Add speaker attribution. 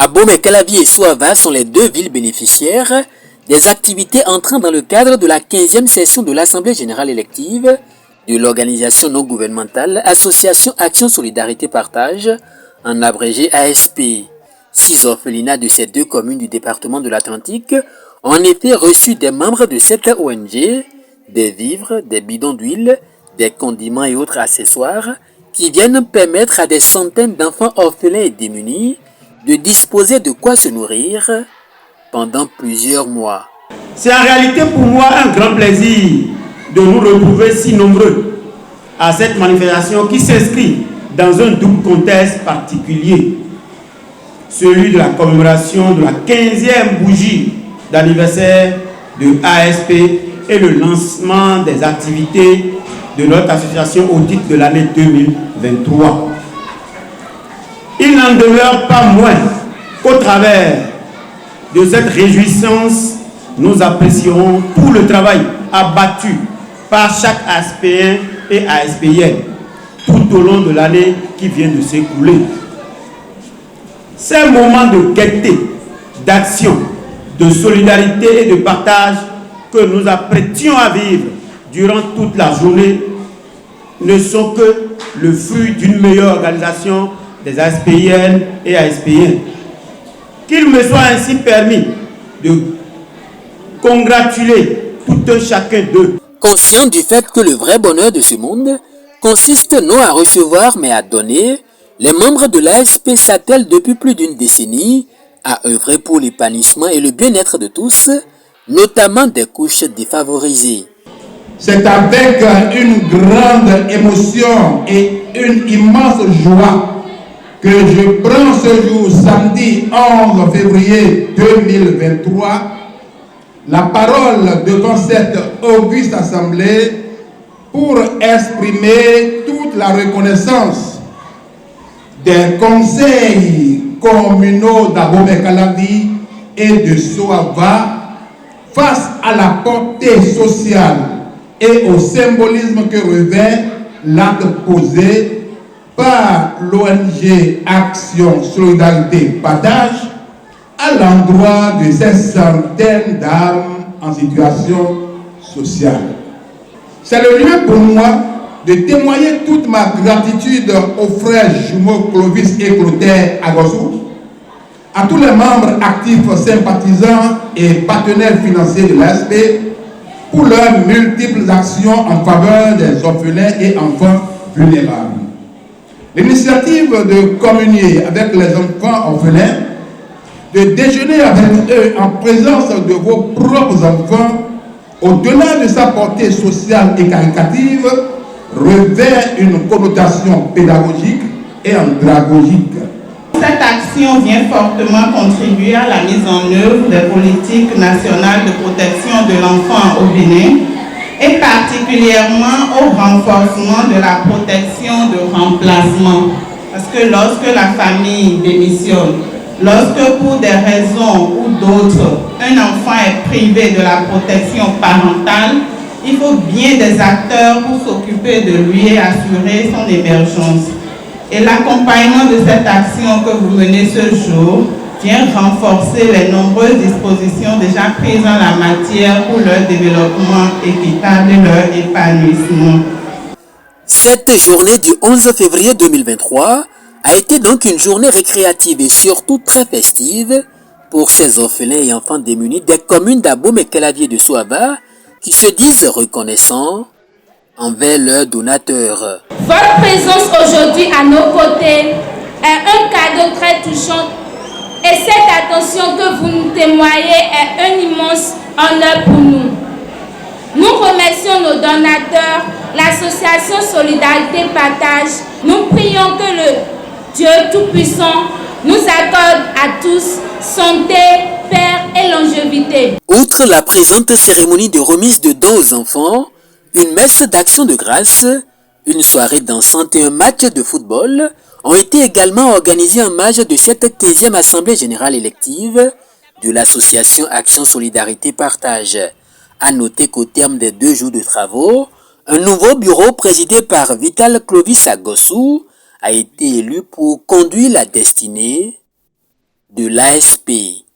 Speaker 1: Abomey Calavier et Souava sont les deux villes bénéficiaires des activités entrant dans le cadre de la 15e session de l'Assemblée générale élective de l'organisation non gouvernementale Association Action Solidarité Partage, en abrégé ASP. 6 orphelinats de ces deux communes du département de l'Atlantique ont en effet reçu des membres de cette ONG, des vivres, des bidons d'huile, des condiments et autres accessoires qui viennent permettre à des centaines d'enfants orphelins et démunis de disposer de quoi se nourrir pendant plusieurs mois.
Speaker 2: C'est en réalité pour moi un grand plaisir de nous retrouver si nombreux à cette manifestation qui s'inscrit dans un double contexte particulier, celui de la commémoration de la 15e bougie d'anniversaire de ASP et le lancement des activités de notre association au titre de l'année 2023. Il n'en demeure pas moins qu'au travers de cette réjouissance, nous apprécierons tout le travail abattu par chaque ASPien et ASPienne tout au long de l'année qui vient de s'écouler. Ces moments de gaieté, d'action, de solidarité et de partage que nous apprêtions à vivre durant toute la journée ne sont que le fruit d'une meilleure organisation des ASPiennes et ASPiens. Qu'il me soit ainsi permis de congratuler tout un chacun d'eux.
Speaker 1: Conscient du fait que le vrai bonheur de ce monde consiste non à recevoir mais à donner, les membres de l'ASP s'attellent depuis plus d'une décennie à œuvrer pour l'épanouissement et le bien-être de tous, notamment des couches défavorisées.
Speaker 3: C'est avec une grande émotion et une immense joie que je prends ce jour, samedi 11 février 2023, la parole devant cette auguste assemblée pour exprimer toute la reconnaissance des conseils communaux d'Abomey Calavier et de Souava face à la portée sociale et au symbolisme que revêt l'acte posé par l'ONG Action Solidarité Partage à l'endroit de ces centaines d'âmes en situation sociale. C'est le lieu pour moi de témoigner toute ma gratitude aux frères jumeaux Clovis et Clotaire Agossou, à tous les membres actifs, sympathisants et partenaires financiers de l'ASP pour leurs multiples actions en faveur des orphelins et enfants vulnérables. L'initiative de communier avec les enfants orphelins, de déjeuner avec eux en présence de vos propres enfants, au-delà de sa portée sociale et caritative, revêt une connotation pédagogique et andragogique.
Speaker 4: Cette action vient fortement contribuer à la mise en œuvre des politiques nationales de protection de l'enfant au Bénin et particulièrement au renforcement de la protection de remplacement. Parce que lorsque la famille démissionne, lorsque pour des raisons ou d'autres, un enfant est privé de la protection parentale, il faut bien des acteurs pour s'occuper de lui et assurer son émergence. Et l'accompagnement de cette action que vous menez ce jour vient renforcer les nombreuses dispositions déjà prises en la matière pour leur développement équitable et leur épanouissement.
Speaker 1: Cette journée du 11 février 2023 a été donc une journée récréative et surtout très festive pour ces orphelins et enfants démunis des communes d'Abomey Calavier de Souava qui se disent reconnaissants envers leurs donateurs.
Speaker 5: Votre présence aujourd'hui à nos côtés est un cadeau très touchant et cette attention que vous nous témoignez est un immense honneur pour nous. Nous remercions nos donateurs, l'association Solidarité Partage. Nous prions que le Dieu Tout-Puissant nous accorde à tous santé, paix et longévité.
Speaker 1: Outre la présente cérémonie de remise de dons aux enfants, une messe d'action de grâce, une soirée dansante et un match de football ont été également organisés en marge de cette 15e Assemblée générale élective de l'association Action Solidarité Partage. À noter qu'au terme des 2 jours de travaux, un nouveau bureau présidé par Vital Clovis Agossou a été élu pour conduire la destinée de l'ASP.